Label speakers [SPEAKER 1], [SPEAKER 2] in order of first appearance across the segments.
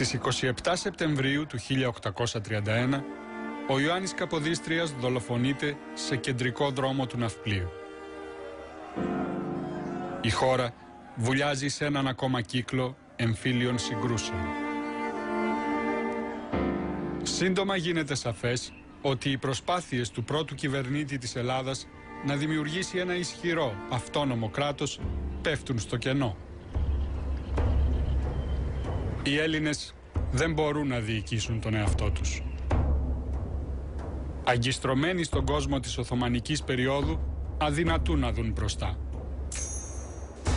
[SPEAKER 1] Στις 27 Σεπτεμβρίου του 1831, ο Ιωάννης Καποδίστριας δολοφονείται σε κεντρικό δρόμο του Ναυπλίου. Η χώρα βουλιάζει σε έναν ακόμα κύκλο εμφύλιων συγκρούσεων. Σύντομα γίνεται σαφές ότι οι προσπάθειες του πρώτου κυβερνήτη της Ελλάδας να δημιουργήσει ένα ισχυρό αυτόνομο κράτος πέφτουν στο κενό. Οι Έλληνες δεν μπορούν να διοικήσουν τον εαυτό τους. Αγκιστρωμένοι στον κόσμο της Οθωμανικής περίοδου, αδυνατούν να δουν μπροστά.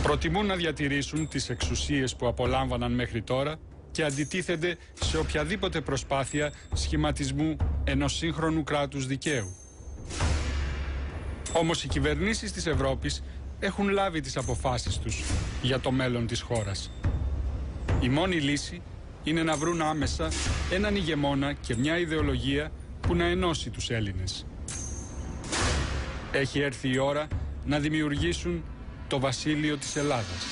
[SPEAKER 1] Προτιμούν να διατηρήσουν τις εξουσίες που απολάμβαναν μέχρι τώρα και αντιτίθενται σε οποιαδήποτε προσπάθεια σχηματισμού ενός σύγχρονου κράτους δικαίου. Όμως οι κυβερνήσεις της Ευρώπης έχουν λάβει τις αποφάσεις τους για το μέλλον της χώρας. Η μόνη λύση είναι να βρουν άμεσα έναν ηγεμόνα και μια ιδεολογία που να ενώσει τους Έλληνες. Έχει έρθει η ώρα να δημιουργήσουν το βασίλειο της Ελλάδας.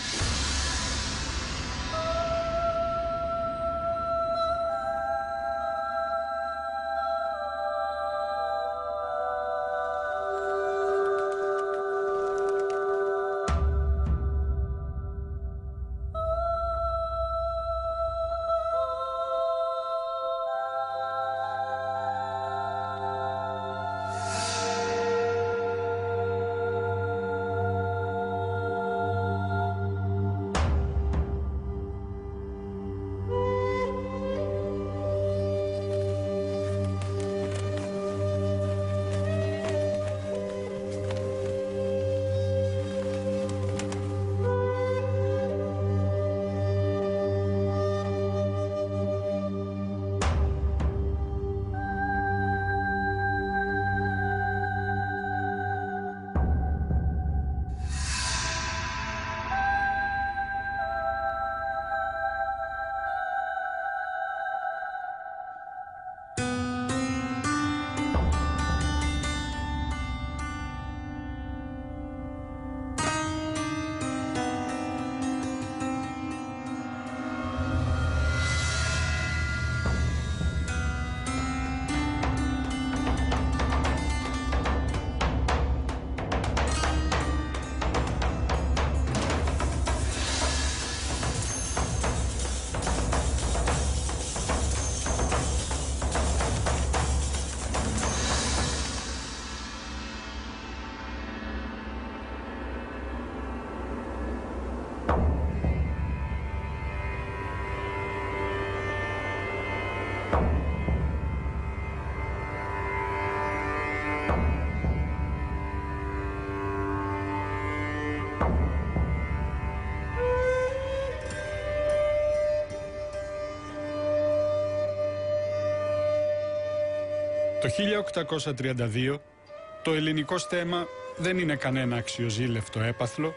[SPEAKER 1] Το 1832 το ελληνικό στέμμα δεν είναι κανένα αξιοζήλευτο έπαθλο.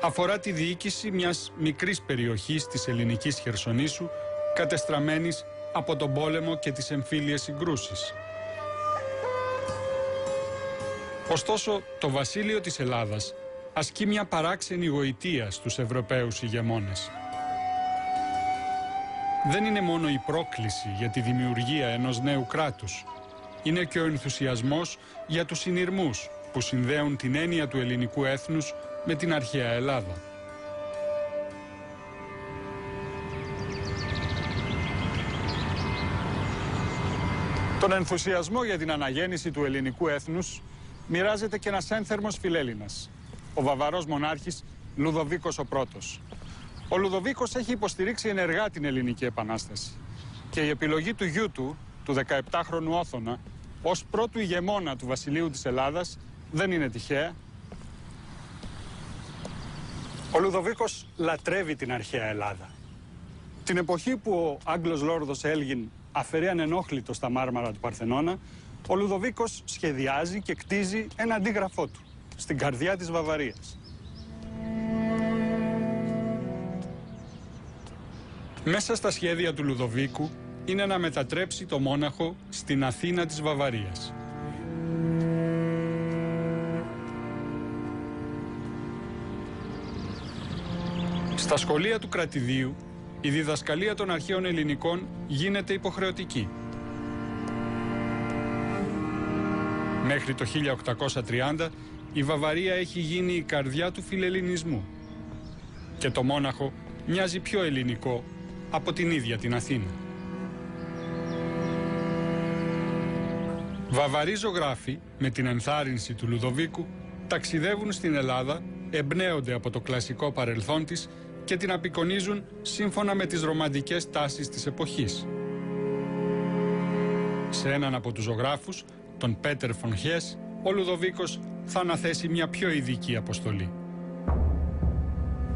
[SPEAKER 1] Αφορά τη διοίκηση μιας μικρής περιοχής της ελληνικής Χερσονήσου κατεστραμμένης από τον πόλεμο και τις εμφύλιες συγκρούσεις. Ωστόσο, το βασίλειο της Ελλάδας ασκεί μια παράξενη γοητεία στους Ευρωπαίους ηγεμόνες. Δεν είναι μόνο η πρόκληση για τη δημιουργία ενός νέου κράτους. Είναι και ο ενθουσιασμός για τους συνειρμούς που συνδέουν την έννοια του ελληνικού έθνους με την αρχαία Ελλάδα. Τον ενθουσιασμό για την αναγέννηση του ελληνικού έθνους μοιράζεται και ένας ένθερμος φιλέλληνας, ο Βαβαρός μονάρχης Λουδοβίκος ο Πρώτος. Ο Λουδοβίκος έχει υποστηρίξει ενεργά την Ελληνική Επανάσταση και η επιλογή του γιού του, του 17χρονου Όθωνα, ως πρώτου ηγεμόνα του βασιλείου της Ελλάδας δεν είναι τυχαία. Ο Λουδοβίκος λατρεύει την αρχαία Ελλάδα. Την εποχή που ο Άγγλος Λόρδος Έλγιν αφαιρεί ανενόχλητο στα μάρμαρα του Παρθενώνα, ο Λουδοβίκος σχεδιάζει και κτίζει ένα αντίγραφό του στην καρδιά της Βαβαρίας. Μέσα στα σχέδια του Λουδοβίκου είναι να μετατρέψει το Μόναχο στην Αθήνα της Βαβαρίας. Στα σχολεία του κρατηδίου η διδασκαλία των αρχαίων ελληνικών γίνεται υποχρεωτική. Μέχρι το 1830 η Βαβαρία έχει γίνει η καρδιά του φιλελληνισμού και το Μόναχο μοιάζει πιο ελληνικό από την ίδια την Αθήνα. Βαβαροί ζωγράφοι, με την ενθάρρυνση του Λουδοβίκου, ταξιδεύουν στην Ελλάδα, εμπνέονται από το κλασικό παρελθόν της και την απεικονίζουν σύμφωνα με τις ρομαντικές τάσεις της εποχής. Σε έναν από τους ζωγράφους, τον Πέτερ Φον Χες, ο Λουδοβίκος θα αναθέσει μια πιο ειδική αποστολή.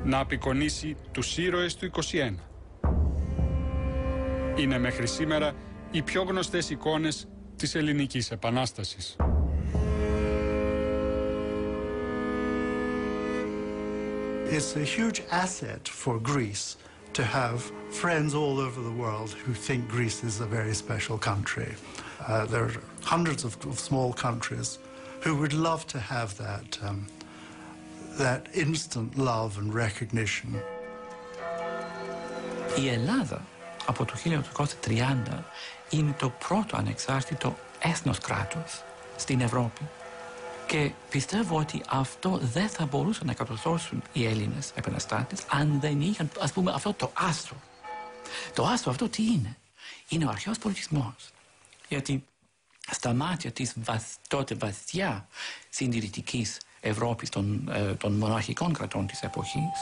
[SPEAKER 1] Να απεικονίσει τους ήρωες του 21. Είναι μέχρι σήμερα οι πιο γνωστές εικόνες της Ελληνικής Επανάστασης.
[SPEAKER 2] It's a huge asset for Greece to have friends all over the world who think Greece is a very special country. There are hundreds of small countries who would love to have that instant love and recognition.
[SPEAKER 3] Η Ελλάδα από το 1830 είναι το πρώτο ανεξάρτητο έθνος κράτος στην Ευρώπη. Και πιστεύω ότι αυτό δεν θα μπορούσαν να κατορθώσουν οι Έλληνες επαναστάτες αν δεν είχαν, ας πούμε, αυτό το άστρο. Το άστρο αυτό τι είναι? Είναι ο αρχαίος πολιτισμός. Γιατί στα μάτια της τότε βαθιά συντηρητικής Ευρώπης των μοναρχικών κρατών της εποχής,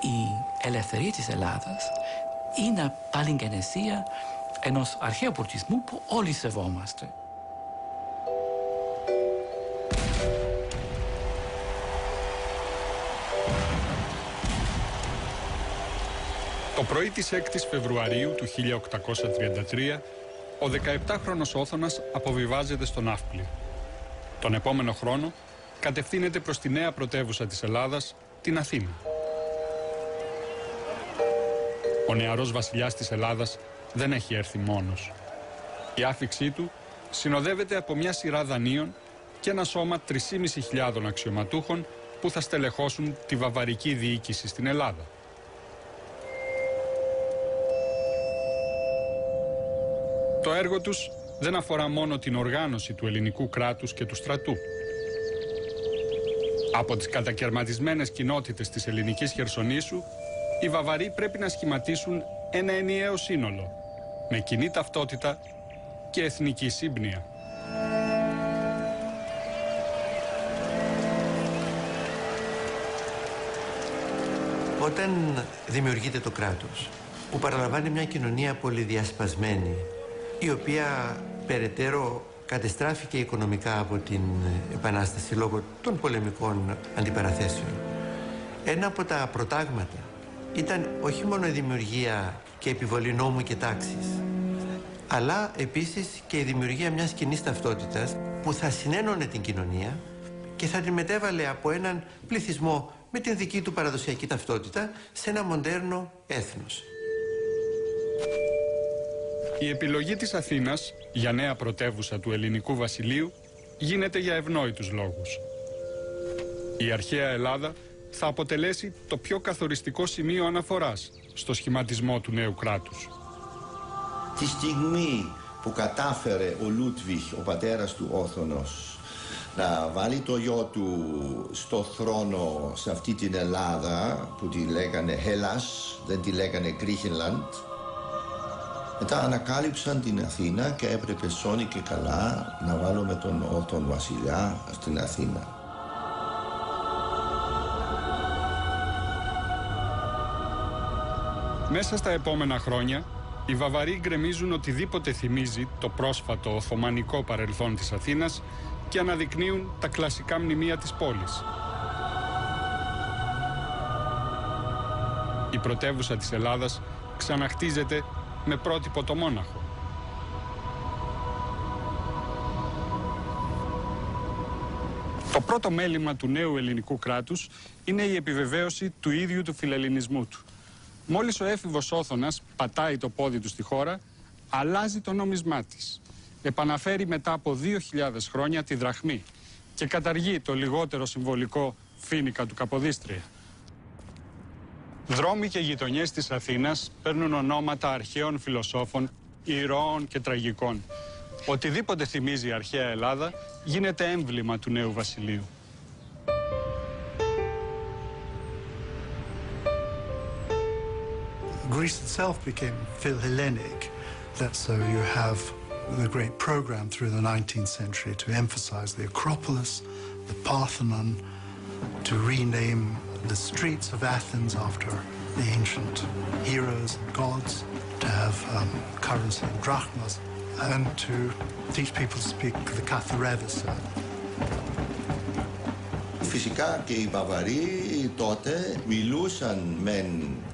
[SPEAKER 3] η ελευθερία της Ελλάδας είναι παλιγγενεσία ενός αρχαίου πολιτισμού που όλοι σεβόμαστε.
[SPEAKER 1] Το πρωί της 6ης Φεβρουαρίου του 1833, ο 17χρονος Όθωνας αποβιβάζεται στον Ναύπλιο. Τον επόμενο χρόνο κατευθύνεται προς τη νέα πρωτεύουσα της Ελλάδας, την Αθήνα. Ο νεαρός βασιλιάς της Ελλάδας δεν έχει έρθει μόνος. Η άφιξή του συνοδεύεται από μια σειρά δανείων και ένα σώμα 3.500 αξιωματούχων που θα στελεχώσουν τη βαβαρική διοίκηση στην Ελλάδα. Το έργο τους δεν αφορά μόνο την οργάνωση του ελληνικού κράτους και του στρατού. Από τις κατακαιρματισμένες κοινότητες της ελληνικής Χερσονήσου, οι Βαβαροί πρέπει να σχηματίσουν ένα ενιαίο σύνολο, με κοινή ταυτότητα και εθνική σύμπνοια.
[SPEAKER 4] Όταν δημιουργείται το κράτος, που παραλαμβάνει μια κοινωνία πολυδιασπασμένη, η οποία περαιτέρω κατεστράφηκε οικονομικά από την Επανάσταση λόγω των πολεμικών αντιπαραθέσεων. Ένα από τα προτάγματα ήταν όχι μόνο η δημιουργία και επιβολή νόμου και τάξης, αλλά επίσης και η δημιουργία μιας κοινής ταυτότητας που θα συνένωνε την κοινωνία και θα την μετέβαλε από έναν πληθυσμό με την δική του παραδοσιακή ταυτότητα σε ένα μοντέρνο έθνος.
[SPEAKER 1] Η επιλογή της Αθήνας για νέα πρωτεύουσα του ελληνικού βασιλείου γίνεται για ευνόητους λόγους. Η αρχαία Ελλάδα θα αποτελέσει το πιο καθοριστικό σημείο αναφοράς στο σχηματισμό του νέου κράτους.
[SPEAKER 5] Τη στιγμή που κατάφερε ο Λούτβιχ, ο πατέρας του Όθωνος, να βάλει το γιο του στο θρόνο σε αυτή την Ελλάδα που τη λέγανε Hellas, δεν τη λέγανε Griechenland, μετά ανακάλυψαν την Αθήνα και έπρεπε σώνει και καλά να βάλουμε τον Όθων βασιλιά στην Αθήνα.
[SPEAKER 1] Μέσα στα επόμενα χρόνια, οι Βαβαροί γκρεμίζουν οτιδήποτε θυμίζει το πρόσφατο οθωμανικό παρελθόν της Αθήνας και αναδεικνύουν τα κλασικά μνημεία της πόλης. Η πρωτεύουσα της Ελλάδας ξαναχτίζεται με πρότυπο το Μόναχο. Το πρώτο μέλημα του νέου ελληνικού κράτους είναι η επιβεβαίωση του ίδιου του φιλελληνισμού του. Μόλις ο έφηβος Όθωνας πατάει το πόδι του στη χώρα, αλλάζει το νόμισμά της. Επαναφέρει μετά από 2.000 χρόνια τη δραχμή και καταργεί το λιγότερο συμβολικό φοίνικα του Καποδίστρια. Δρόμοι και γειτονιές της Αθήνας παίρνουν ονόματα αρχαίων φιλοσόφων, ηρώων και τραγικών. Οτιδήποτε θυμίζει η αρχαία Ελλάδα γίνεται έμβλημα του νέου βασιλείου.
[SPEAKER 2] Greece itself became Philhellenic. So you have the great program through the 19th century to emphasize the Acropolis, the Parthenon, to rename the streets of Athens after the ancient heroes and gods, to have currency in drachmas, and to teach people to speak the Katharevousa.
[SPEAKER 5] Φυσικά και οι Βαβαροί τότε μιλούσαν μεν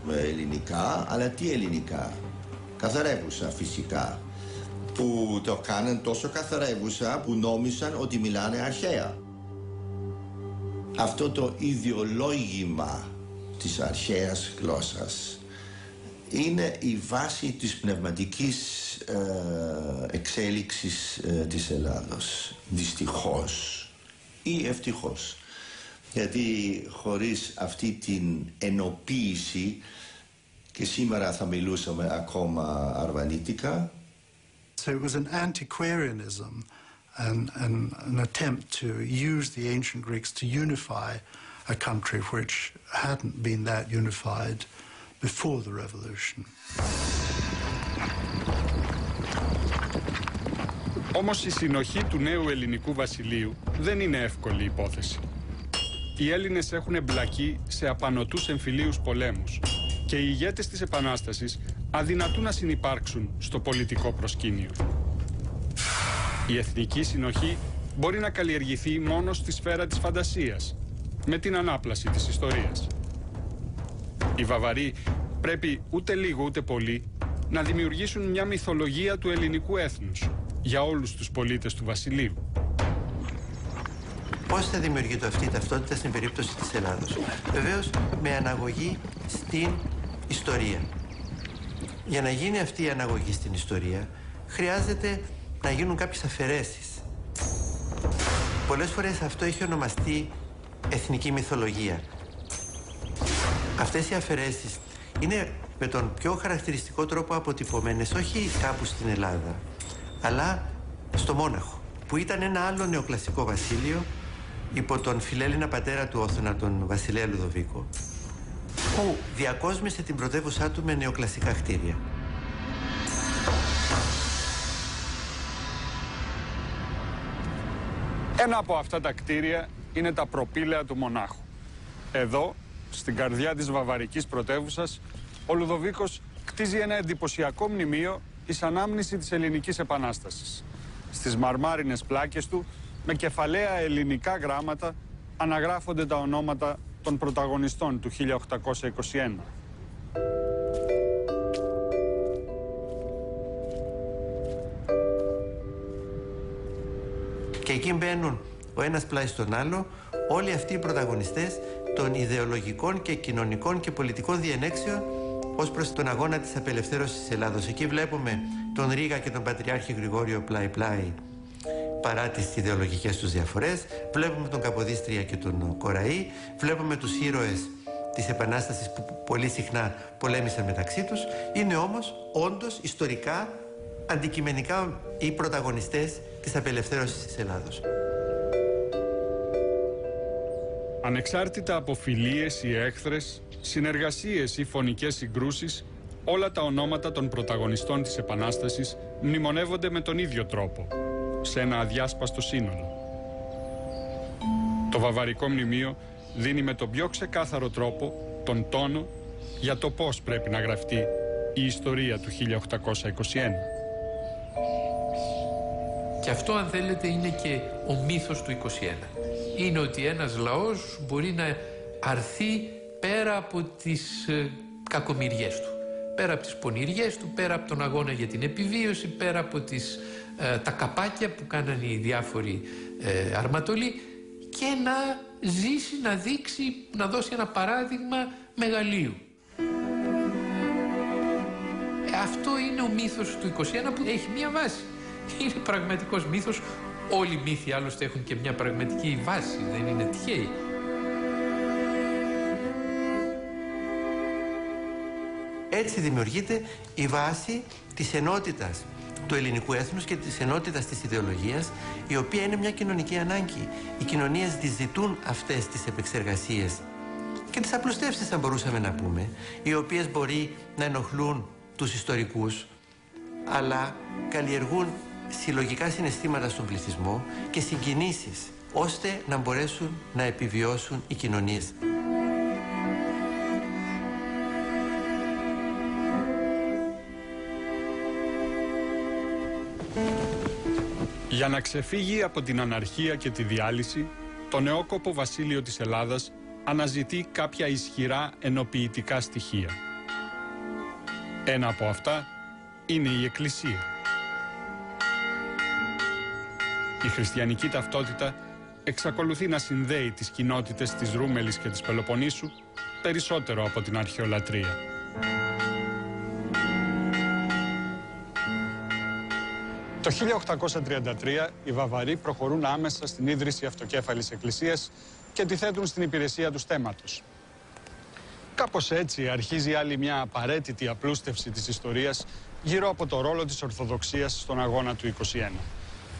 [SPEAKER 5] ελληνικά, αλλά τι ελληνικά? Καθαρεύουσα φυσικά, που το κάναν τόσο καθαρεύουσα που νόμισαν ότι μιλάνε αρχαία. Αυτό το ιδεολόγημα της αρχαίας γλώσσας είναι η βάση της πνευματικής εξέλιξης της Ελλάδος. Δυστυχώς ή ευτυχώς. Γιατί χωρίς αυτή την ενοποίηση και σήμερα θα μιλούσαμε ακόμα αρβανίτικα.
[SPEAKER 2] So it was an antiquarianism and an attempt to use the ancient Greeks to unify a country which hadn't been that unified before the revolution.
[SPEAKER 1] Όμως η συνοχή του νέου ελληνικού βασιλείου δεν είναι εύκολη υπόθεση. Οι Έλληνες έχουν εμπλακεί σε απανωτούς εμφυλίους πολέμους και οι ηγέτες της Επανάστασης αδυνατούν να συνυπάρξουν στο πολιτικό προσκήνιο. Η εθνική συνοχή μπορεί να καλλιεργηθεί μόνο στη σφαίρα της φαντασίας, με την ανάπλαση της ιστορίας. Οι Βαβαροί πρέπει ούτε λίγο ούτε πολύ να δημιουργήσουν μια μυθολογία του ελληνικού έθνους για όλους τους πολίτες του βασιλείου.
[SPEAKER 4] Πώς θα δημιουργείται αυτή η ταυτότητα στην περίπτωση της Ελλάδος? Βεβαίως με αναγωγή στην ιστορία. Για να γίνει αυτή η αναγωγή στην ιστορία χρειάζεται να γίνουν κάποιες αφαιρέσεις. Πολλές φορές αυτό έχει ονομαστεί εθνική μυθολογία. Αυτές οι αφαιρέσεις είναι με τον πιο χαρακτηριστικό τρόπο αποτυπωμένες όχι κάπου στην Ελλάδα, αλλά στο Μόναχο, που ήταν ένα άλλο νεοκλασικό βασίλειο υπό τον φιλέλληνα πατέρα του Όθωνα, τον βασιλέα Λουδοβίκο, που διακόσμησε την πρωτεύουσά του με νεοκλασικά κτίρια.
[SPEAKER 1] Ένα από αυτά τα κτίρια είναι τα προπήλαια του Μονάχου. Εδώ, στην καρδιά της βαβαρικής πρωτεύουσας, ο Λουδοβίκος κτίζει ένα εντυπωσιακό μνημείο εις ανάμνηση της Ελληνικής Επανάστασης. Στις μαρμάρινες πλάκες του, με κεφαλαία ελληνικά γράμματα, αναγράφονται τα ονόματα των πρωταγωνιστών του 1821.
[SPEAKER 4] Και εκεί μπαίνουν ο ένας πλάι στον άλλο όλοι αυτοί οι πρωταγωνιστές των ιδεολογικών και κοινωνικών και πολιτικών διενέξεων ως προς τον αγώνα της απελευθέρωσης της Ελλάδος. Εκεί βλέπουμε τον Ρήγα και τον Πατριάρχη Γρηγόριο πλάι-πλάι παρά τις ιδεολογικές τους διαφορές. Βλέπουμε τον Καποδίστρια και τον Κοραή. Βλέπουμε τους ήρωες της Επανάστασης που πολύ συχνά πολέμησαν μεταξύ τους. Είναι όμως όντως ιστορικά, αντικειμενικά οι πρωταγωνιστές της απελευθέρωσης της Ελλάδος.
[SPEAKER 1] Ανεξάρτητα από φιλίες ή έχθρες, συνεργασίες ή φωνικές συγκρούσεις, όλα τα ονόματα των πρωταγωνιστών της Επανάστασης μνημονεύονται με τον ίδιο τρόπο, σε ένα αδιάσπαστο σύνολο. Το βαβαρικό μνημείο δίνει με τον πιο ξεκάθαρο τρόπο τον τόνο για το πώς πρέπει να γραφτεί η ιστορία του 1821.
[SPEAKER 6] Και αυτό, αν θέλετε, είναι και ο μύθος του 21. Είναι ότι ένας λαός μπορεί να αρθεί πέρα από τις κακομοιριές του, πέρα από τις πονηριές του, πέρα από τον αγώνα για την επιβίωση, πέρα από τα καπάκια που κάνανε οι διάφοροι αρματολοί, και να ζήσει, να δείξει, να δώσει ένα παράδειγμα μεγαλείου. Αυτό είναι ο μύθος του 21 που έχει μία βάση. Είναι πραγματικός μύθος. Όλοι οι μύθοι άλλωστε έχουν και μια πραγματική βάση, δεν είναι τυχαίοι.
[SPEAKER 4] Έτσι δημιουργείται η βάση της ενότητας του ελληνικού έθνους και της ενότητας της ιδεολογίας, η οποία είναι μια κοινωνική ανάγκη. Οι κοινωνίες τις ζητούν αυτές τις επεξεργασίες και τις απλουστεύσεις, θα μπορούσαμε να πούμε, οι οποίες μπορεί να ενοχλούν τους ιστορικούς, αλλά καλλιεργούν συλλογικά συναισθήματα στον πληθυσμό και συγκινήσεις, ώστε να μπορέσουν να επιβιώσουν οι κοινωνίες.
[SPEAKER 1] Για να ξεφύγει από την αναρχία και τη διάλυση, το νεόκοπο βασίλειο της Ελλάδας αναζητεί κάποια ισχυρά ενοποιητικά στοιχεία. Ένα από αυτά είναι η Εκκλησία. Η χριστιανική ταυτότητα εξακολουθεί να συνδέει τις κοινότητες της Ρούμελης και της Πελοποννήσου περισσότερο από την αρχαιολατρεία. Το 1833 οι Βαβαροί προχωρούν άμεσα στην ίδρυση αυτοκέφαλης εκκλησίας και τη θέτουν στην υπηρεσία του στέμματος. Κάπως έτσι αρχίζει άλλη μια απαραίτητη απλούστευση της ιστορίας γύρω από το ρόλο της Ορθοδοξίας στον αγώνα του 21.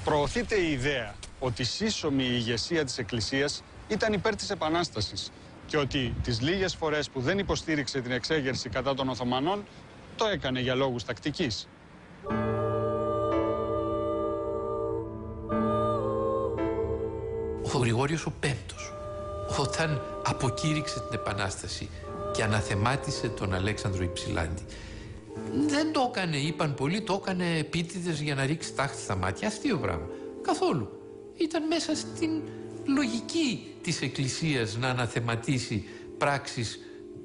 [SPEAKER 1] Προωθείται η ιδέα ότι σύσσωμη η ηγεσία της Εκκλησίας ήταν υπέρ της Επανάστασης και ότι τις λίγες φορές που δεν υποστήριξε την εξέγερση κατά των Οθωμανών το έκανε για λόγους τακτικής.
[SPEAKER 6] Ο Γρηγόριος ο Πέμπτος, όταν αποκήρυξε την Επανάσταση και αναθεμάτισε τον Αλέξανδρο Υψηλάντη, δεν το έκανε, είπαν πολλοί, το έκανε επίτηδες για να ρίξει τάχτη στα μάτια. Αστείο πράγμα. Καθόλου. Ήταν μέσα στην λογική της Εκκλησίας να αναθεματίσει πράξεις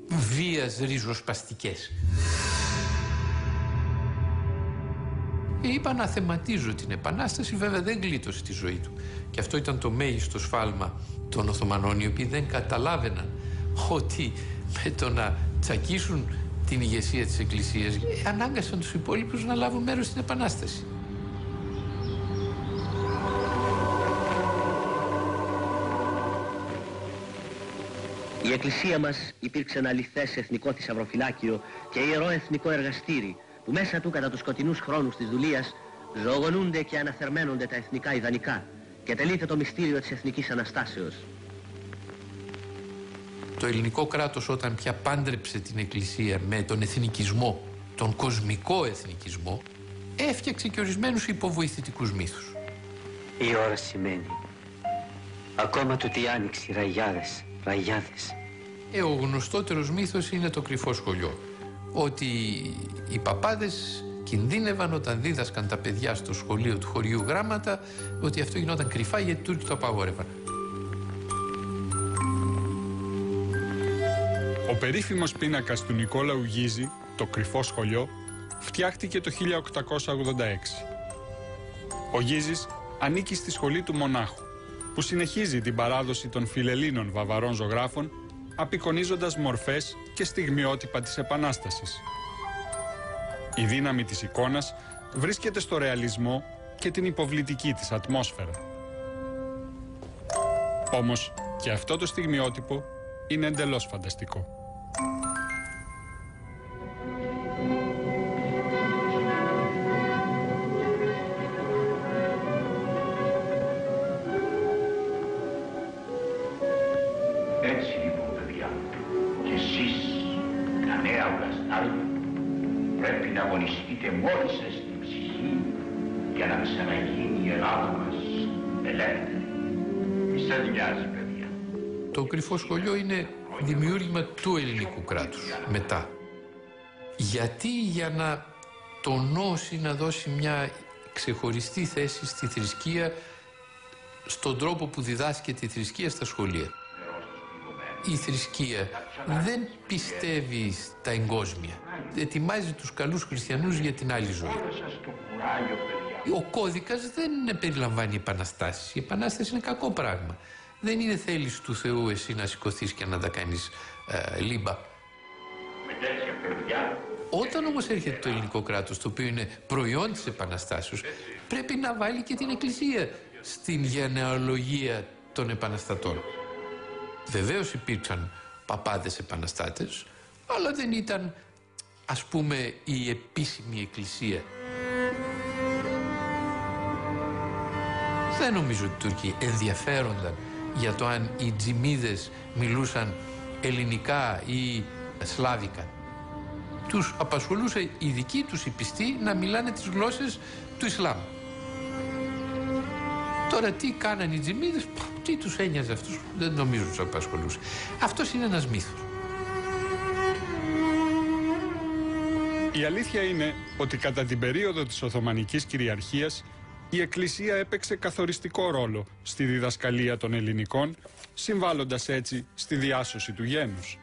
[SPEAKER 6] βίας ριζοσπαστικές. Είπα να θεματίζω την Επανάσταση, βέβαια δεν γλίτωσε τη ζωή του. Και αυτό ήταν το μέγιστο σφάλμα των Οθωμανών, οι οποίοι δεν καταλάβαιναν ότι με το να τσακίσουν την ηγεσία της Εκκλησίας ανάγκασαν τους υπόλοιπους να λάβουν μέρος στην Επανάσταση.
[SPEAKER 7] Η Εκκλησία μας υπήρξε ένα αληθές εθνικό θησαυροφυλάκιο και ιερό εθνικό εργαστήρι, που μέσα του κατά τους σκοτεινούς χρόνους της δουλείας ζωογονούνται και αναθερμαίνονται τα εθνικά ιδανικά και τελείται το μυστήριο της εθνικής Αναστάσεως.
[SPEAKER 6] Το ελληνικό κράτος, όταν πια πάντρεψε την Εκκλησία με τον εθνικισμό, τον κοσμικό εθνικισμό, έφτιαξε και ορισμένους υποβοηθητικούς μύθους.
[SPEAKER 8] Η ώρα σημαίνει ακόμα του τι άνοιξη ραγιάδες.
[SPEAKER 6] Ο γνωστότερος μύθος είναι το κρυφό σχολείο. Ότι οι παπάδες κινδύνευαν όταν δίδασκαν τα παιδιά στο σχολείο του χωριού γράμματα, ότι αυτό γινόταν κρυφά γιατί οι Τούρκοι το απαγόρευαν.
[SPEAKER 1] Ο περίφημος πίνακας του Νικόλαου Γίζη, το κρυφό σχολείο, φτιάχτηκε το 1886. Ο Γίζης ανήκει στη σχολή του Μονάχου, που συνεχίζει την παράδοση των φιλελλήνων βαβαρών ζωγράφων, απεικονίζοντας μορφές και στιγμιότυπα της Επανάστασης. Η δύναμη της εικόνας βρίσκεται στο ρεαλισμό και την υποβλητική της ατμόσφαιρα. Όμως και αυτό το στιγμιότυπο είναι εντελώς φανταστικό.
[SPEAKER 9] Έτσι λοιπόν, παιδιά, και εσείς, τα νέα βλαστάρια, πρέπει να αγωνιστείτε μόνοι σας στην ψυχή για να ξαναγίνει η Ελλάδα μας ελεύθερη. Μη σας νοιάζει, παιδιά.
[SPEAKER 6] Το κρυφό σχολείο είναι δημιούργημα του ελληνικού κράτους μετά. Γιατί? Για να τονώσει, να δώσει μια ξεχωριστή θέση στη θρησκεία, στον τρόπο που διδάσκεται η θρησκεία στα σχολεία. Η θρησκεία δεν πιστεύει στα εγκόσμια. Ετοιμάζει τους καλούς χριστιανούς για την άλλη ζωή. Ο κώδικας δεν περιλαμβάνει επαναστάσεις. Η επανάσταση είναι κακό πράγμα. Δεν είναι θέληση του Θεού εσύ να σηκωθείς και να τα κάνεις λίμπα. Όταν όμως έρχεται το ελληνικό κράτος, το οποίο είναι προϊόν της επαναστάσεως, πρέπει να βάλει και την Εκκλησία στην γενεαλογία των επαναστατών. Βεβαίως υπήρξαν παπάδες επαναστάτες, αλλά δεν ήταν ας πούμε η επίσημη εκκλησία. Δεν νομίζω ότι οι Τούρκοι ενδιαφέρονταν για το αν οι τζιμίδες μιλούσαν ελληνικά ή σλάβικα. Τους απασχολούσε η δική τους η πιστή να μιλάνε τις γλώσσες του Ισλάμ. Τώρα τι κάνανε οι τζιμίδες, τι τους ένοιαζε αυτούς, δεν νομίζω τους απασχολούσε. Αυτός είναι ένας μύθος.
[SPEAKER 1] Η αλήθεια είναι ότι κατά την περίοδο της Οθωμανικής κυριαρχίας η Εκκλησία έπαιξε καθοριστικό ρόλο στη διδασκαλία των ελληνικών, συμβάλλοντας έτσι στη διάσωση του γένους.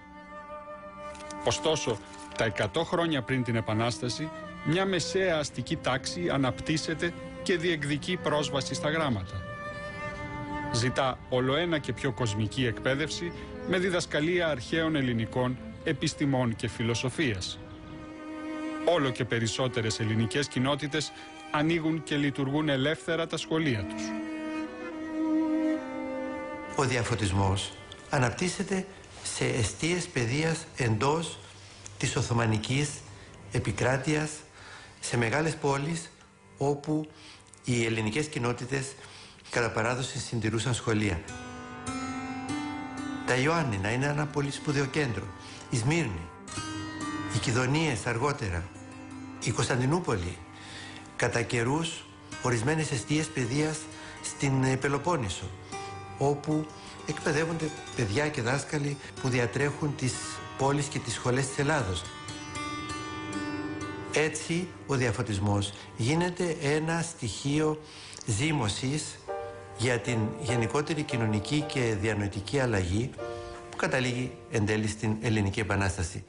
[SPEAKER 1] Ωστόσο, τα 100 χρόνια πριν την Επανάσταση, μια μεσαία αστική τάξη αναπτύσσεται και διεκδικεί πρόσβαση στα γράμματα. Ζητά ολοένα και πιο κοσμική εκπαίδευση με διδασκαλία αρχαίων ελληνικών επιστημών και φιλοσοφίας. Όλο και περισσότερες ελληνικές κοινότητες ανοίγουν και λειτουργούν ελεύθερα τα σχολεία τους.
[SPEAKER 4] Ο διαφωτισμός αναπτύσσεται σε εστίες παιδείας εντός της Οθωμανικής επικράτειας, σε μεγάλες πόλεις όπου οι ελληνικές κοινότητες κατά παράδοση συντηρούσαν σχολεία. Τα Ιωάννινα είναι ένα πολύ σπουδαίο κέντρο. Η Σμύρνη, οι Κιδωνίες αργότερα, η Κωνσταντινούπολη, κατά καιρούς ορισμένες εστίες παιδείας στην Πελοπόννησο, όπου εκπαιδεύονται παιδιά και δάσκαλοι που διατρέχουν τις πόλεις και τις σχολές της Ελλάδος. Έτσι, ο διαφωτισμός γίνεται ένα στοιχείο ζήμωσης για την γενικότερη κοινωνική και διανοητική αλλαγή που καταλήγει εν τέλει στην Ελληνική Επανάσταση.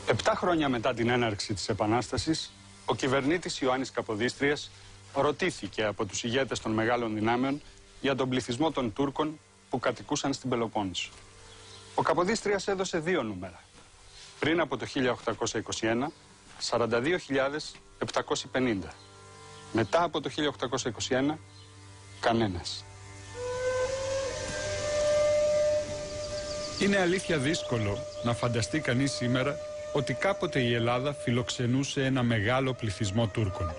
[SPEAKER 1] Επτά χρόνια μετά την έναρξη της Επανάστασης, ο κυβερνήτης Ιωάννης Καποδίστριας ρωτήθηκε από τους ηγέτες των μεγάλων δυνάμεων για τον πληθυσμό των Τούρκων που κατοικούσαν στην Πελοπόννησο. Ο Καποδίστριας έδωσε δύο νούμερα. Πριν από το 1821, 42.750. Μετά από το 1821, κανένας. Είναι αλήθεια δύσκολο να φανταστεί κανείς σήμερα ότι κάποτε η Ελλάδα φιλοξενούσε ένα μεγάλο πληθυσμό Τούρκων.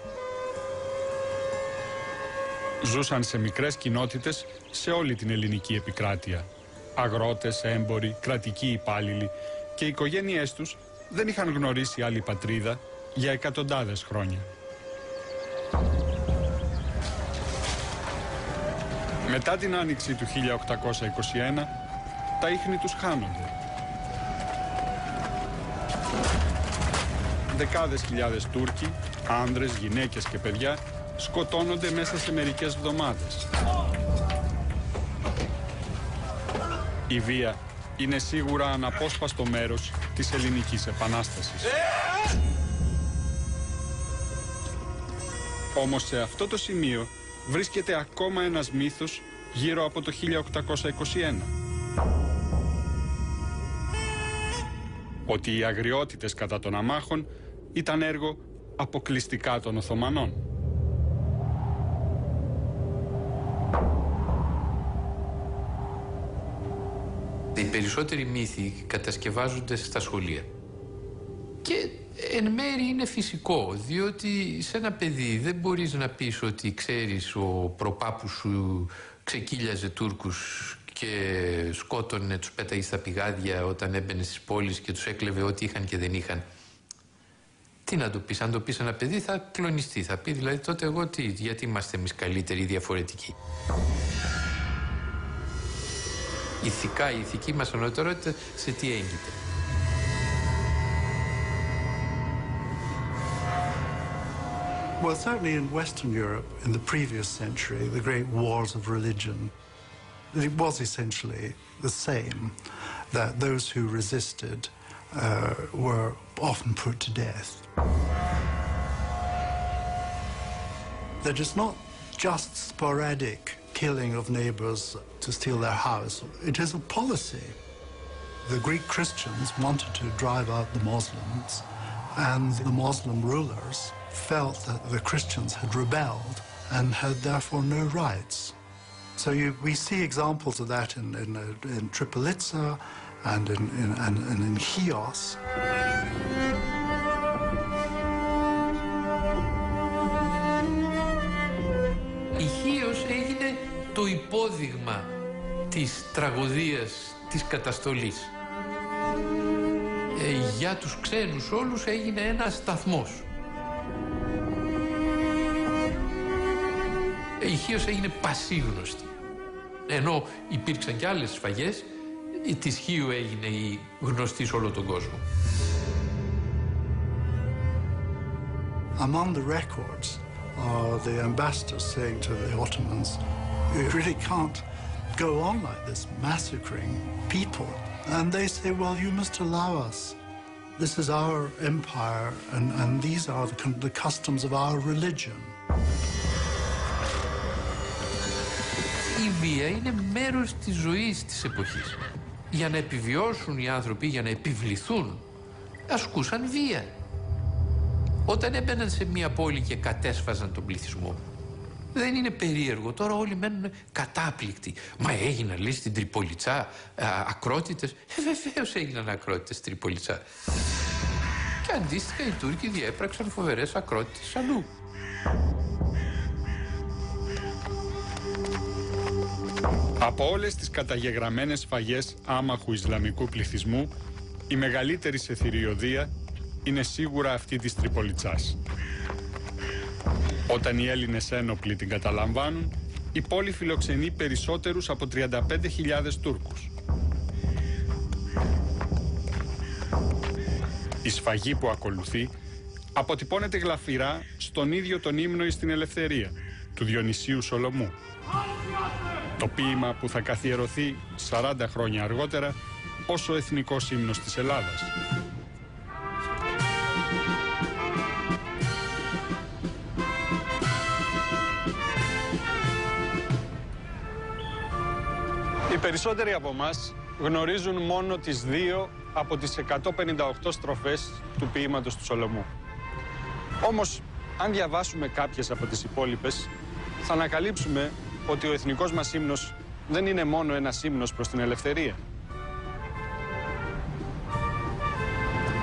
[SPEAKER 1] Ζούσαν σε μικρές κοινότητες σε όλη την ελληνική επικράτεια. Αγρότες, έμποροι, κρατικοί υπάλληλοι και οι οικογένειές τους δεν είχαν γνωρίσει άλλη πατρίδα για εκατοντάδες χρόνια. Μετά την άνοιξη του 1821, τα ίχνη τους χάνονται. Δεκάδες χιλιάδες Τούρκοι, άνδρες, γυναίκες και παιδιά σκοτώνονται μέσα σε μερικές εβδομάδες. Η βία είναι σίγουρα αναπόσπαστο μέρος της Ελληνικής Επανάστασης. Όμως σε αυτό το σημείο βρίσκεται ακόμα ένας μύθος γύρω από το 1821. Ότι οι αγριότητες κατά των αμάχων ήταν έργο αποκλειστικά των Οθωμανών.
[SPEAKER 6] Οι περισσότεροι μύθοι κατασκευάζονται στα σχολεία. Και εν μέρει είναι φυσικό, διότι σε ένα παιδί δεν μπορείς να πεις ότι ξέρεις ο προπάπους σου ξεκύλιαζε Τούρκους και σκότωνε, τους πέταγε στα πηγάδια όταν έμπαινε στις πόλεις και τους έκλεβε ό,τι είχαν και δεν είχαν. Τι να το πεις, αν το πεις ένα παιδί θα κλονιστεί, θα πει δηλαδή τότε εγώ τι, γιατί είμαστε εμείς καλύτεροι ή διαφορετικοί. Ηθικά, η ηθική μας ανωτερότητα σε τι έγκυται.
[SPEAKER 2] Well, certainly in Western Europe in the previous century, the great wars of religion, it was essentially the same, that those who resisted were often put to death. That it's not just sporadic killing of neighbors to steal their house. It is a policy. The Greek Christians wanted to drive out the Muslims, and the Muslim rulers felt that the Christians had rebelled and had therefore no rights. So we see examples of that in Tripolitsa and in Chios.
[SPEAKER 6] Η Χίος έγινε το υπόδειγμα της τραγωδίας της καταστολής. Για τους ξένους όλους έγινε ένας σταθμός. Η Χίος έγινε πασίγνωστη. Ενώ υπήρξαν και άλλες σφαγές, η της Χίου έγινε η γνωστή σε όλο τον κόσμο.
[SPEAKER 2] Among the records are the ambassadors saying to the Ottomans, "You really can't go on like this, massacring people." And they say, "Well, you must allow us. This is our empire, and these are the customs of our religion."
[SPEAKER 6] Η βία είναι μέρος της ζωής της εποχής. Για να επιβιώσουν οι άνθρωποι, για να επιβληθούν, ασκούσαν βία. Όταν έμπαιναν σε μια πόλη και κατέσφαζαν τον πληθυσμό, δεν είναι περίεργο. Τώρα όλοι μένουν κατάπληκτοι. Μα έγιναν, λέει, στην Τριπολιτσά ακρότητες. Βεβαίως έγιναν ακρότητες στην Τριπολιτσά. Και αντίστοιχα οι Τούρκοι διέπραξαν φοβερές ακρότητες αλλού.
[SPEAKER 1] Από όλες τις καταγεγραμμένες σφαγές άμαχου Ισλαμικού πληθυσμού, η μεγαλύτερη σε θηριωδία είναι σίγουρα αυτή της Τριπολιτσάς. Όταν οι Έλληνες ένοπλοι την καταλαμβάνουν, η πόλη φιλοξενεί περισσότερους από 35.000 Τούρκους. Η σφαγή που ακολουθεί αποτυπώνεται γλαφυρά στον ίδιο τον ύμνο εις την ελευθερία του Διονυσίου Σολομού. Το ποίημα που θα καθιερωθεί 40 χρόνια αργότερα ως ο εθνικός ύμνος της Ελλάδας. Οι περισσότεροι από εμάς γνωρίζουν μόνο τις 2 από τις 158 στροφές του ποίηματος του Σολομού. Όμως, αν διαβάσουμε κάποιες από τις υπόλοιπες, θα ανακαλύψουμε ότι ο εθνικός μας ύμνος δεν είναι μόνο ένας ύμνος προς την ελευθερία.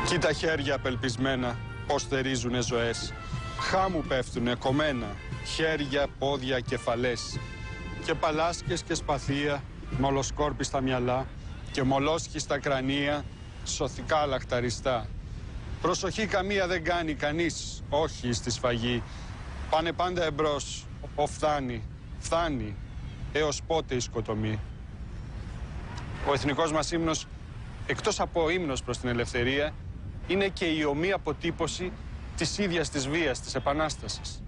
[SPEAKER 1] Κοίτα χέρια απελπισμένα, πώς θερίζουνε ζωές. Χάμου πέφτουνε κομμένα, χέρια, πόδια, κεφαλές. Και παλάσκες και σπαθία, μολοσκόρπιστα μυαλά και μολόσχιστα κρανία, σωθικά λαχταριστά. Προσοχή καμία δεν κάνει κανείς, όχι στη σφαγή. Πάνε πάντα εμπρός, φτάνει, έως πότε η σκοτωμή. Ο εθνικός μας ύμνος, εκτός από ύμνος προς την ελευθερία, είναι και η ομοία αποτύπωση της ίδιας της βίας, της Επανάστασης.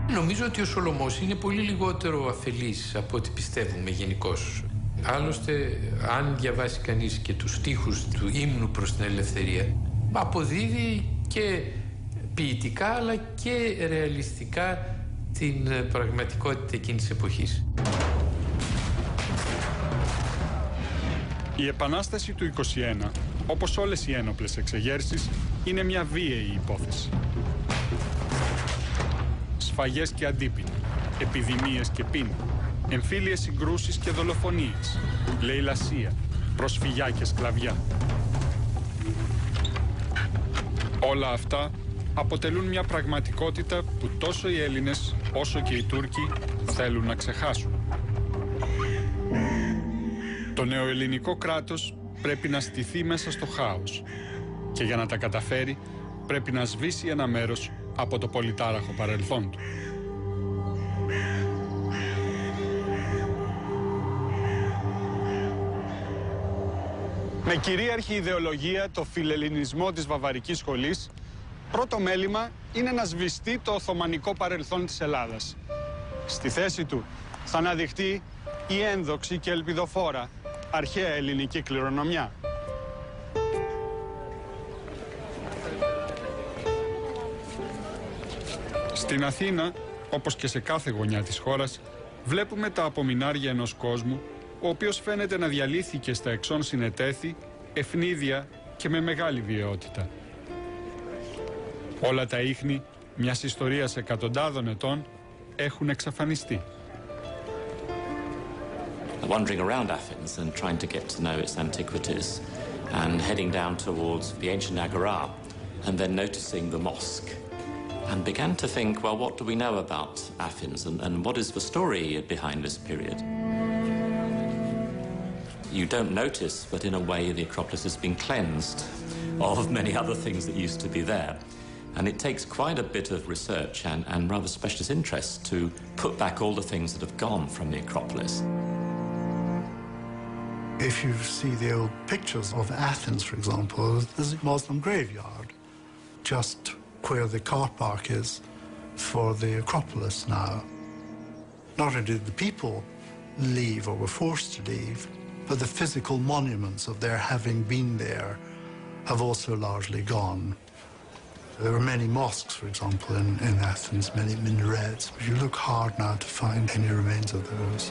[SPEAKER 6] Νομίζω ότι ο Σολομός είναι πολύ λιγότερο αφελής από ό,τι πιστεύουμε γενικώς. Άλλωστε, αν διαβάσει κανείς και τους στίχους του ύμνου προς την ελευθερία, αποδίδει και ποιητικά αλλά και ρεαλιστικά την πραγματικότητα εκείνης της εποχής.
[SPEAKER 1] Η Επανάσταση του 21, όπως όλες οι ένοπλες εξεγέρσεις, είναι μια βίαιη υπόθεση. Σφαγές και αντίπεινα, επιδημίες και πείνα, εμφύλιες συγκρούσεις και δολοφονίες, λαιλασία, προσφυγιά και σκλαβιά. Όλα αυτά αποτελούν μια πραγματικότητα που τόσο οι Έλληνες όσο και οι Τούρκοι θέλουν να ξεχάσουν. Το νεοελληνικό κράτος πρέπει να στηθεί μέσα στο χάος και για να τα καταφέρει πρέπει να σβήσει ένα μέρος από το πολυτάραχο παρελθόν του. Με κυρίαρχη ιδεολογία το φιλελληνισμό της βαβαρικής σχολής, πρώτο μέλημα είναι να σβηστεί το οθωμανικό παρελθόν της Ελλάδας. Στη θέση του θα αναδειχτεί η ένδοξη και ελπιδοφόρα αρχαία ελληνική κληρονομιά. Στην Αθήνα, όπως και σε κάθε γωνιά της χώρας, βλέπουμε τα απομεινάρια ενός κόσμου, ο οποίος φαίνεται να διαλύθηκε στα εξών συνετέθη, ευνίδια και με μεγάλη βιαιότητα. Όλα τα ίχνη μιας ιστορίας εκατοντάδων ετών έχουν εξαφανιστεί.
[SPEAKER 3] Wandering around Athens and trying to get to know its antiquities and heading down towards the ancient Agora and then noticing the mosque and began to think, well, what do we know about Athens and what is the story behind this period? You don't notice, but in a way the Acropolis has been cleansed of many other things that used to be there. And it takes quite a bit of research and rather specialist interest to put back all the things that have gone from the Acropolis.
[SPEAKER 2] If you see the old pictures of Athens, for example, there's a Muslim graveyard just where the car park is for the Acropolis now. Not only did the people leave or were forced to leave, but the physical monuments of their having been there have also largely gone. There are many mosques, for example, in Athens, many minarets, but you look hard now to find any remains of those.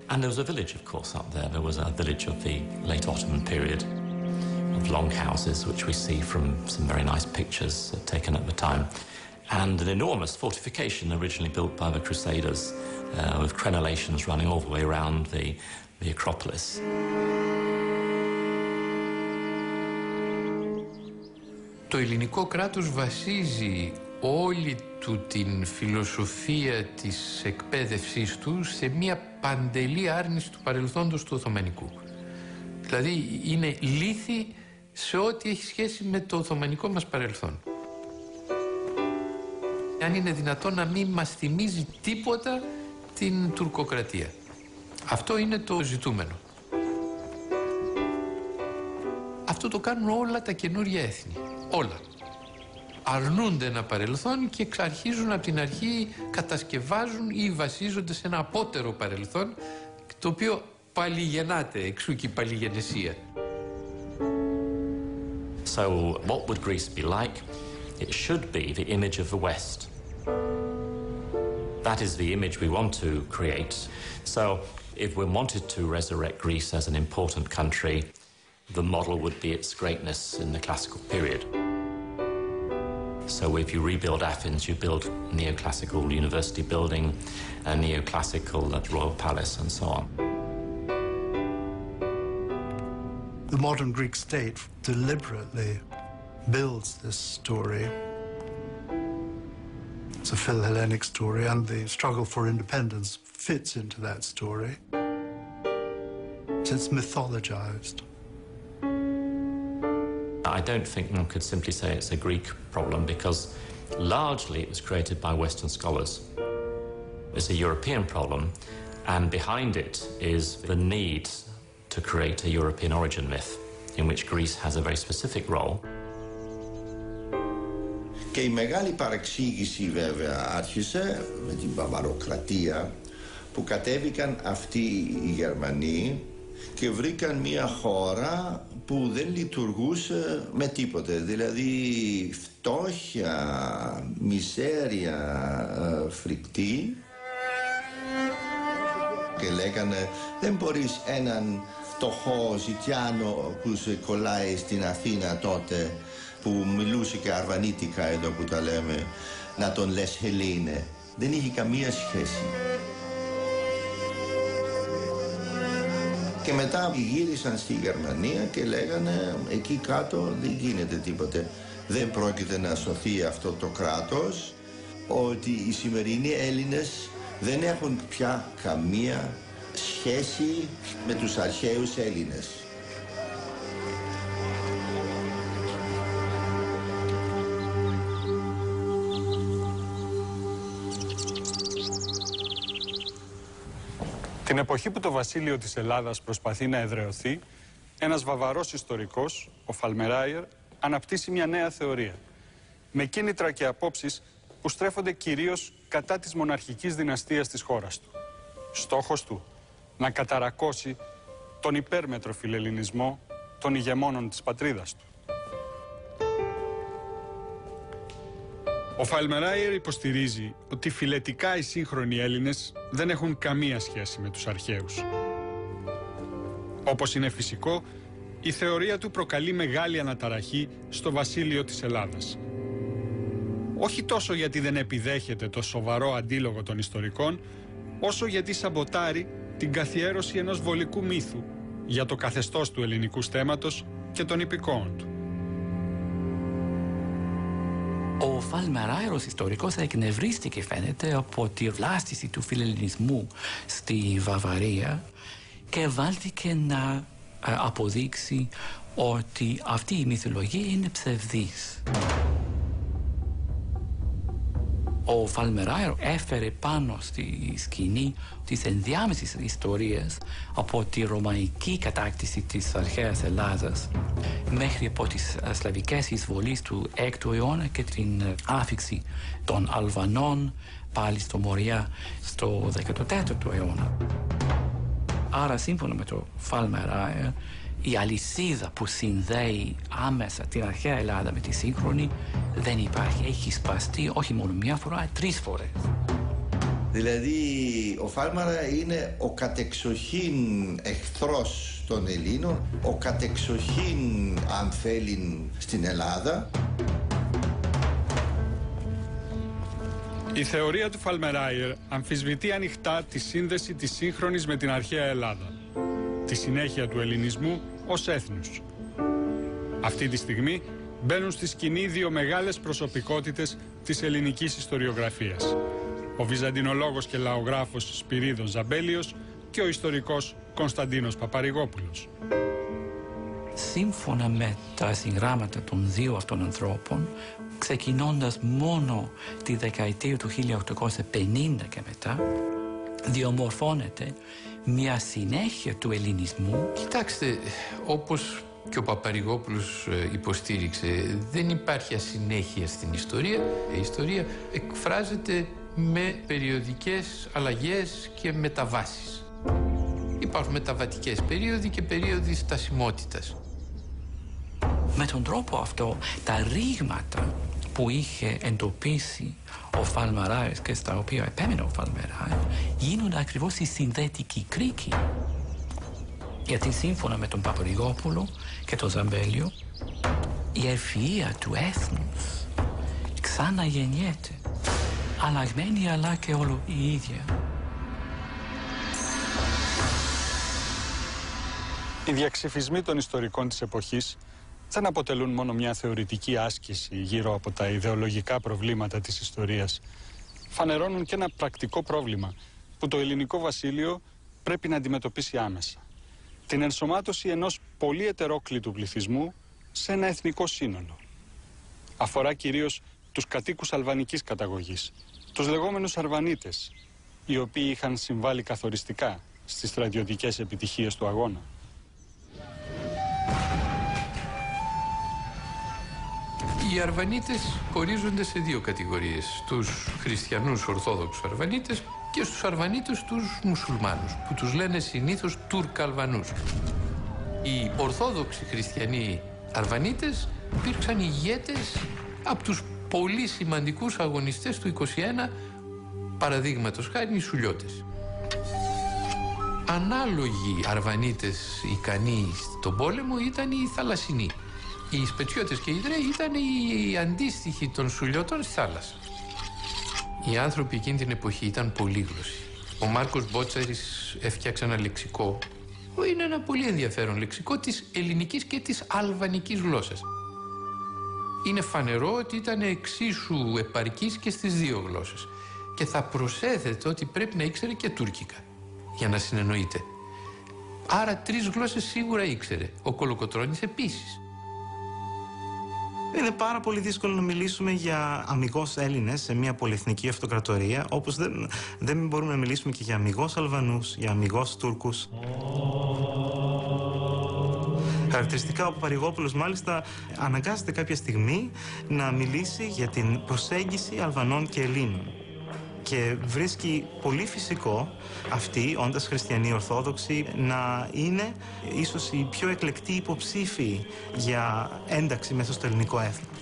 [SPEAKER 3] And there was a village, of course, up there. There was a village of the late Ottoman period of long houses, which we see from some very nice pictures taken at the time. And an enormous fortification originally built by the Crusaders with crenellations running all the way around the Acropolis.
[SPEAKER 6] Το ελληνικό κράτος βασίζει όλη του την φιλοσοφία της εκπαίδευσής του σε μια παντελή άρνηση του παρελθόντος του Οθωμανικού. Δηλαδή είναι λύθη σε ό,τι έχει σχέση με το Οθωμανικό μας παρελθόν. Αν είναι δυνατόν να μην μας θυμίζει τίποτα την τουρκοκρατία. Αυτό είναι το ζητούμενο. Αυτό το κάνουν όλα τα καινούργια έθνη. Όλα. Αρνούνται ένα παρελθόν και αρχίζουν από την αρχή, κατασκευάζουν ή βασίζονται σε ένα απότερο παρελθόν, το οποίο παλιγεννάται, εξού και η παλιγενεσία.
[SPEAKER 3] So what would Greece be like? It should be the image of the West. That is the image we want to create. So if we wanted to resurrect Greece as an important country, the model would be its greatness in the classical period. So if you rebuild Athens, you build neoclassical university building, a neoclassical royal palace, and so on.
[SPEAKER 2] The modern Greek state deliberately builds this story. It's a Phil-Hellenic story, and the struggle for independence fits into that story. It's mythologized.
[SPEAKER 3] I don't think one could simply say it's a Greek problem because largely it was created by Western scholars. It's a European problem, and behind it is the need to create a European origin myth in which Greece has a very specific role.
[SPEAKER 5] Και η μεγάλη παρεξήγηση βέβαια άρχισε με την Βαβαροκρατία, που κατέβηκαν αυτοί οι Γερμανοί και βρήκαν μια χώρα που δεν λειτουργούσε με τίποτε. Δηλαδή φτώχεια, μιζέρια, φρικτή. Και λέγανε δεν μπορείς έναν φτωχό ζητιάνο που σε κολλάει στην Αθήνα τότε, που μιλούσε και αρβανίτικα εδώ που τα λέμε, να τον λες Χελήνε. Δεν είχε καμία σχέση. Και μετά γύρισαν στη Γερμανία και λέγανε εκεί κάτω δεν γίνεται τίποτε. Δεν πρόκειται να σωθεί αυτό το κράτος, ότι οι σημερινοί Έλληνες δεν έχουν πια καμία σχέση με τους αρχαίους Έλληνες.
[SPEAKER 1] Την εποχή που το βασίλειο της Ελλάδας προσπαθεί να εδραιωθεί, ένας βαβαρός ιστορικός, ο Φαλμεράιερ, αναπτύσσει μια νέα θεωρία, με κίνητρα και απόψεις που στρέφονται κυρίως κατά της μοναρχικής δυναστείας της χώρας του. Στόχος του, να καταρακώσει τον υπέρμετρο φιλελληνισμό των ηγεμόνων της πατρίδας του. Ο Φαλμεράιερ υποστηρίζει ότι φυλετικά οι σύγχρονοι Έλληνες δεν έχουν καμία σχέση με τους αρχαίους. Όπως είναι φυσικό, η θεωρία του προκαλεί μεγάλη αναταραχή στο βασίλειο της Ελλάδας. Όχι τόσο γιατί δεν επιδέχεται το σοβαρό αντίλογο των ιστορικών, όσο γιατί σαμποτάρει την καθιέρωση ενός βολικού μύθου για το καθεστώς του ελληνικού στέμματος και των υπηκόων του.
[SPEAKER 3] Ο Φαλμεράιερ ως ιστορικός εκνευρίστηκε, φαίνεται, από τη βλάστηση του φιλελληνισμού στη Βαβαρία και βάλθηκε να αποδείξει ότι αυτή η μυθολογία είναι ψευδής. Ο Φαλμεράιερ έφερε πάνω στη σκηνή τις ενδιάμεσες ιστορίες από τη ρωμαϊκή κατάκτηση της αρχαίας Ελλάδας μέχρι από τις σλαβικές εισβολές του 6ου αιώνα και την άφιξη των Αλβανών πάλι στο Μοριά στο 14ο αιώνα. Άρα, σύμφωνα με το Φαλμεράιερ, η αλυσίδα που συνδέει άμεσα την αρχαία Ελλάδα με τη σύγχρονη δεν υπάρχει. Έχει σπαστεί όχι μόνο μια φορά, 3 φορές.
[SPEAKER 5] Δηλαδή, ο Φαλμεράιερ είναι ο κατεξοχήν εχθρός των Ελλήνων, ο κατεξοχήν, αν θέλει, στην Ελλάδα.
[SPEAKER 1] Η θεωρία του Φαλμεράιερ αμφισβητεί ανοιχτά τη σύνδεση της σύγχρονης με την αρχαία Ελλάδα, τη συνέχεια του ελληνισμού ως έθνους. Αυτή τη στιγμή μπαίνουν στη σκηνή 2 μεγάλες προσωπικότητες της ελληνικής ιστοριογραφίας. Ο βυζαντινολόγος και λαογράφος Σπυρίδων Ζαμπέλιος και ο ιστορικός Κωνσταντίνος Παπαρηγόπουλος.
[SPEAKER 3] Σύμφωνα με τα συγγράμματα των 2 αυτών ανθρώπων, ξεκινώντας μόνο τη δεκαετία του 1850 και μετά, διαμορφώνεται μια συνέχεια του ελληνισμού.
[SPEAKER 6] Κοιτάξτε, όπως και ο Παπαρηγόπουλος υποστήριξε, δεν υπάρχει ασυνέχεια στην ιστορία. Η ιστορία εκφράζεται με περιοδικές αλλαγές και μεταβάσεις. Υπάρχουν μεταβατικές περίοδοι και περίοδοι στασιμότητας.
[SPEAKER 3] Με τον τρόπο αυτό, τα ρήγματα που είχε εντοπίσει ο Φαλμεράιερ και στα οποία επέμενε ο Φαλμεράιερ γίνονται ακριβώς η συνδετική κρίκη. Γιατί σύμφωνα με τον Παπαρηγόπουλο και τον Ζαμπέλιο, η ευφυΐα του έθνους ξαναγεννιέται, αλλαγμένη αλλά και όλο η ίδια.
[SPEAKER 1] Οι διαξυφισμοί των ιστορικών της εποχής δεν αποτελούν μόνο μια θεωρητική άσκηση γύρω από τα ιδεολογικά προβλήματα της ιστορίας. Φανερώνουν και ένα πρακτικό πρόβλημα που το ελληνικό βασίλειο πρέπει να αντιμετωπίσει άμεσα. Την ενσωμάτωση ενός πολύ ετερόκλητου πληθυσμού σε ένα εθνικό σύνολο. Αφορά κυρίως τους κατοίκους αλβανικής καταγωγής, τους λεγόμενους Αρβανίτες, οι οποίοι είχαν συμβάλει καθοριστικά στις στρατιωτικές επιτυχίες του αγώνα.
[SPEAKER 6] Οι Αρβανίτες χωρίζονται σε 2 κατηγορίες. Τους χριστιανούς Ορθόδοξους Αρβανίτες και στους Αρβανίτες τους μουσουλμάνους, που τους λένε συνήθως Τουρκαλβανούς. Οι Ορθόδοξοι χριστιανοί Αρβανίτες υπήρξαν ηγέτες από τους πολύ σημαντικούς αγωνιστές του 21, παραδείγματος χάρη οι Σουλιώτες. Ανάλογοι Αρβανίτες ικανοί στον πόλεμο ήταν οι Θαλασσινοί. Οι Σπετσιώτες και οι Ιδραίοι ήταν οι αντίστοιχοι των Σουλιώτων στη θάλασσα. Οι άνθρωποι εκείνη την εποχή ήταν πολύγλωσσοι. Ο Μάρκος Μπότσαρης έφτιαξε ένα λεξικό, που είναι ένα πολύ ενδιαφέρον λεξικό της ελληνικής και της αλβανικής γλώσσας. Είναι φανερό ότι ήταν εξίσου επαρκής και στις 2 γλώσσες. Και θα προσέθετε ότι πρέπει να ήξερε και τουρκικά, για να συνεννοείται. Άρα 3 γλώσσες σίγουρα ήξερε. Ο Κολοκοτρώνης επίσης.
[SPEAKER 10] Είναι πάρα πολύ δύσκολο να μιλήσουμε για αμιγώς Έλληνες σε μια πολυεθνική αυτοκρατορία, όπως δεν μπορούμε να μιλήσουμε και για αμιγώς Αλβανούς, για αμιγώς Τούρκους. Χαρακτηριστικά ο Παπαρηγόπουλος μάλιστα αναγκάζεται κάποια στιγμή να μιλήσει για την προσέγγιση Αλβανών και Ελλήνων. Και βρίσκει πολύ φυσικό αυτοί, όντας χριστιανοί Ορθόδοξοι, να είναι ίσως οι πιο εκλεκτοί υποψήφοι για ένταξη μέσα στο ελληνικό έθνος.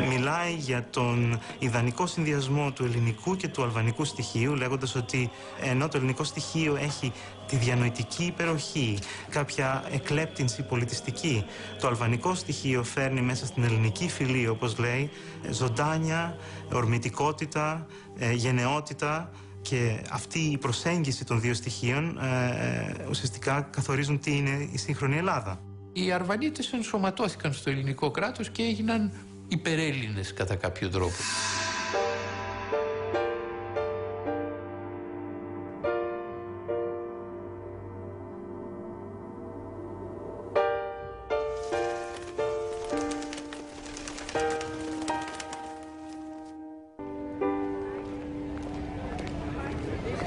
[SPEAKER 10] μιλάει για τον ιδανικό συνδυασμό του ελληνικού και του αλβανικού στοιχείου, λέγοντας ότι ενώ το ελληνικό στοιχείο έχει τη διανοητική υπεροχή, κάποια εκλέπτυνση πολιτιστική, το αλβανικό στοιχείο φέρνει μέσα στην ελληνική φυλή, όπως λέει, ζωντάνια, ορμητικότητα, γενναιότητα, και αυτή η προσέγγιση των δύο στοιχείων ουσιαστικά καθορίζουν τι είναι η σύγχρονη Ελλάδα.
[SPEAKER 6] Οι Αρβανίτες ενσωματώθηκαν στο ελληνικό κράτος και έγιναν υπερέλληνες κατά κάποιο τρόπο.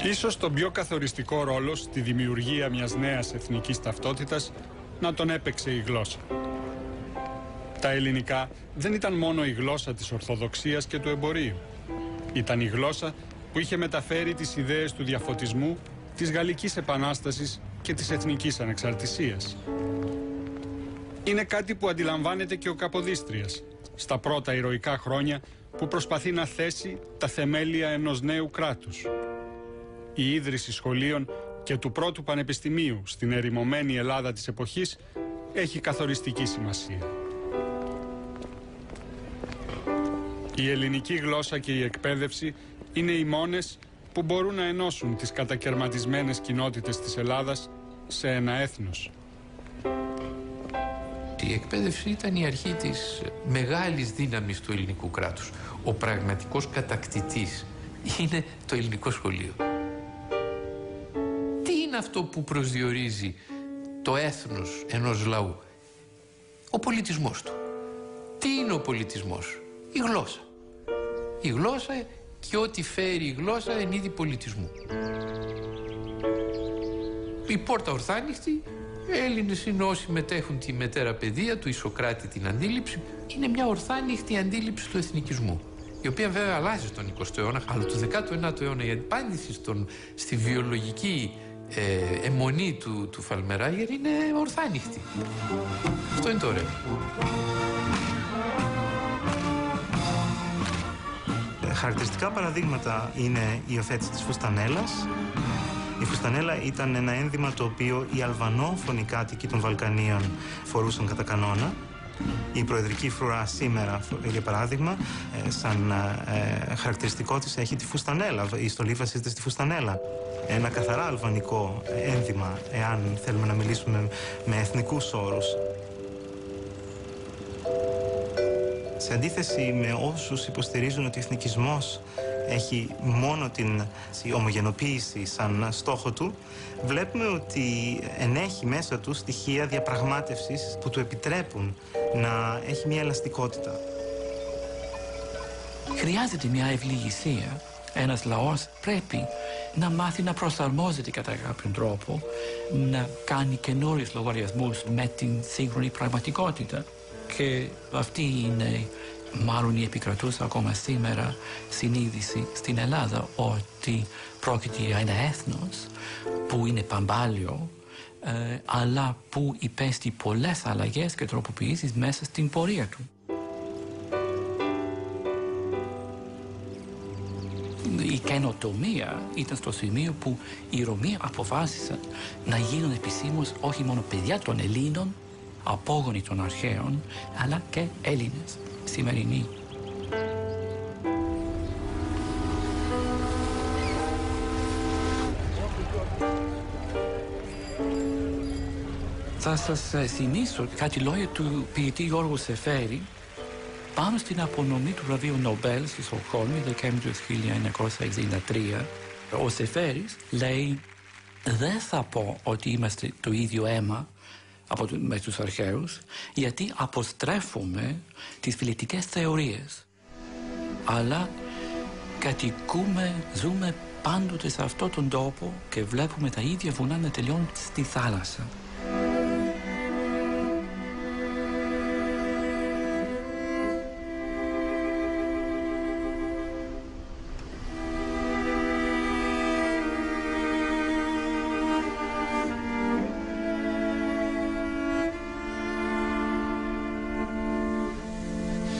[SPEAKER 1] Ίσως τον πιο καθοριστικό ρόλο στη δημιουργία μιας νέας εθνικής ταυτότητας να τον έπαιξε η γλώσσα. Τα ελληνικά δεν ήταν μόνο η γλώσσα της Ορθοδοξίας και του εμπορίου. Ήταν η γλώσσα που είχε μεταφέρει τις ιδέες του διαφωτισμού, της Γαλλικής Επανάστασης και της εθνικής ανεξαρτησίας. Είναι κάτι που αντιλαμβάνεται και ο Καποδίστριας στα πρώτα ηρωικά χρόνια που προσπαθεί να θέσει τα θεμέλια ενός νέου κράτους. Η ίδρυση σχολείων και του πρώτου πανεπιστημίου στην ερημωμένη Ελλάδα της εποχής έχει καθοριστική σημασία. Η ελληνική γλώσσα και η εκπαίδευση είναι οι μόνες που μπορούν να ενώσουν τις κατακερματισμένες κοινότητες της Ελλάδας σε ένα έθνος.
[SPEAKER 6] Η εκπαίδευση ήταν η αρχή της μεγάλης δύναμης του ελληνικού κράτους. Ο πραγματικός κατακτητής είναι το ελληνικό σχολείο. Τι είναι αυτό που προσδιορίζει το έθνος ενός λαού? Ο πολιτισμός του. Τι είναι ο πολιτισμός? Η γλώσσα. Η γλώσσα και ό,τι φέρει η γλώσσα εν είδη πολιτισμού. Η πόρτα ορθάνυχτη, Έλληνες είναι όσοι μετέχουν τη μετέρα παιδεία του, η Σωκράτη την αντίληψη. Είναι μια ορθάνυχτη αντίληψη του εθνικισμού, η οποία βέβαια αλλάζει στον 20ο αιώνα, αλλά το 19ο αιώνα η αντιπάντηση στη βιολογική αιμονή του Φαλμεράγερ είναι ορθάνυχτη. Αυτό είναι το ωραίο.
[SPEAKER 10] Χαρακτηριστικά παραδείγματα είναι η υιοθέτηση της φουστανέλας. Η φουστανέλα ήταν ένα ένδυμα το οποίο οι αλβανόφωνοι κάτοικοι των Βαλκανίων φορούσαν κατά κανόνα. Η προεδρική φρουρά σήμερα, για παράδειγμα, σαν χαρακτηριστικό της έχει τη φουστανέλα, η στολή βασίζεται στη φουστανέλα. Ένα καθαρά αλβανικό ένδυμα, εάν θέλουμε να μιλήσουμε με εθνικούς όρους. Σε αντίθεση με όσους υποστηρίζουν ότι ο εθνικισμός έχει μόνο την ομογενοποίηση σαν στόχο του, βλέπουμε ότι ενέχει μέσα του στοιχεία διαπραγμάτευσης που του επιτρέπουν να έχει μια ελαστικότητα.
[SPEAKER 3] Χρειάζεται μια ευληγησία. Ένας λαός πρέπει να μάθει να προσαρμόζεται κατά κάποιον τρόπο, να κάνει καινούριους λογαριασμούς με την σύγχρονη πραγματικότητα. Και αυτή είναι μάλλον η επικρατούσα ακόμα σήμερα συνείδηση στην Ελλάδα, ότι πρόκειται για ένα έθνος που είναι παμπάλιο, αλλά που υπέστη πολλές αλλαγές και τροποποιήσεις μέσα στην πορεία του. Η καινοτομία ήταν στο σημείο που οι Ρωμαίοι αποφάσισαν να γίνουν επισήμως όχι μόνο παιδιά των Ελλήνων, απόγονοι των αρχαίων, αλλά και Έλληνες σημερινοί. Θα σας θυμίσω κάτι λόγια του ποιητή Γιώργου Σεφέρη πάνω στην απονομή του βραβείου Νομπέλ στη Στοκχόλμη, Δεκέμβριο 1963. Ο Σεφέρης λέει: «Δεν θα πω ότι είμαστε το ίδιο αίμα με τους αρχαίους, γιατί αποστρέφουμε τις φιλετικές θεωρίες. Αλλά ζούμε πάντοτε σε αυτόν τον τόπο και βλέπουμε τα ίδια βουνά να τελειώνουν στη θάλασσα».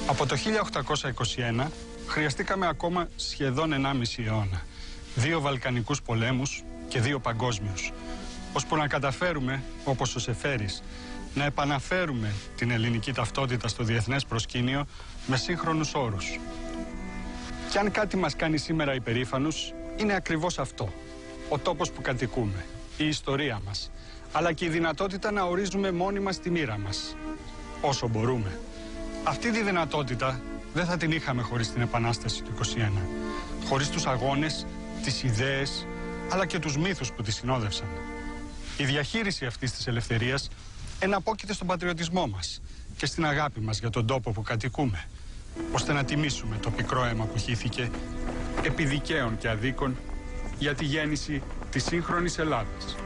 [SPEAKER 1] Από το 1821 χρειαστήκαμε ακόμα σχεδόν 1,5 αιώνα. 2 Βαλκανικούς πολέμους και 2 παγκόσμιους. Ώσπου να καταφέρουμε, όπως ο Σεφέρης, να επαναφέρουμε την ελληνική ταυτότητα στο διεθνές προσκήνιο με σύγχρονους όρους. Και αν κάτι μας κάνει σήμερα υπερήφανους, είναι ακριβώς αυτό. Ο τόπος που κατοικούμε, η ιστορία μας, αλλά και η δυνατότητα να ορίζουμε μόνοι μας τη μοίρα μας, όσο μπορούμε. Αυτή τη δυνατότητα δεν θα την είχαμε χωρίς την Επανάσταση του 21. Χωρίς τους αγώνες, τις ιδέες, αλλά και τους μύθους που τη συνόδευσαν. Η διαχείριση αυτής της ελευθερίας εναπόκειται στον πατριωτισμό μας και στην αγάπη μας για τον τόπο που κατοικούμε, ώστε να τιμήσουμε το πικρό αίμα που χύθηκε επί δικαίων και αδίκων για τη γέννηση της σύγχρονης Ελλάδας.